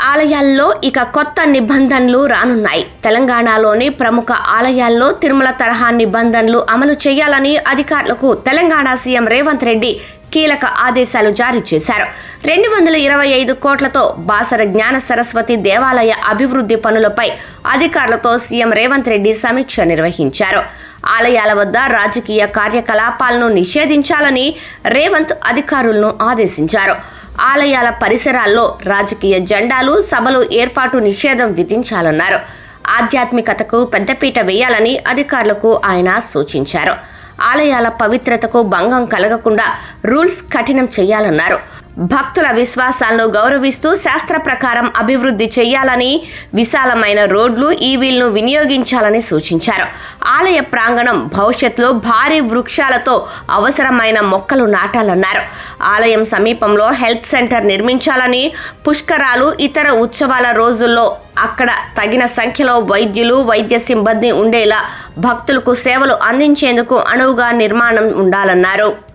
ఆలయాల్లో ఇక కొత్త నిబంధనలు రానున్నాయి. తెలంగాణలోని ప్రముఖ ఆలయాల్లో తిరుమల తరహా నిబంధనలు అమలు చేయాలని అధికారులకు తెలంగాణ సీఎం రేవంత్ రెడ్డి కీలక ఆదేశాలు జారీ చేశారు. 225 కోట్లతో బాసర జ్ఞాన సరస్వతి దేవాలయ అభివృద్ధి పనులపై అధికారులతో సీఎం రేవంత్ రెడ్డి సమీక్ష నిర్వహించారు. ఆలయాల వద్ద రాజకీయ కార్యకలాపాలను నిషేధించాలని రేవంత్ అధికారులను ఆదేశించారు. ఆలయాల పరిసరాల్లో రాజకీయ జెండాలు, సభలు ఏర్పాటు నిషేధం విధించాలన్నారు. ఆధ్యాత్మికతకు పెద్దపీట వేయాలని అధికారులకు ఆయన సూచించారు. ఆలయాల పవిత్రతకు భంగం కలగకుండా రూల్స్ కఠినం చేయాలన్నారు. భక్తుల విశ్వాసాలను గౌరవిస్తూ శాస్త్ర ప్రకారం అభివృద్ధి చేయాలని, విశాలమైన రోడ్లు, ఈవీలను వినియోగించాలని సూచించారు. ఆలయ ప్రాంగణం భవిష్యత్తులో భారీ వృక్షాలతో అవసరమైన మొక్కలు నాటాలన్నారు. ఆలయం సమీపంలో హెల్త్ సెంటర్ నిర్మించాలని, పుష్కరాలు, ఇతర ఉత్సవాల రోజుల్లో అక్కడ తగిన సంఖ్యలో వైద్యులు, వైద్య సిబ్బంది ఉండేలా భక్తులకు సేవలు అందించేందుకు అనువుగా నిర్మాణం ఉండాలన్నారు.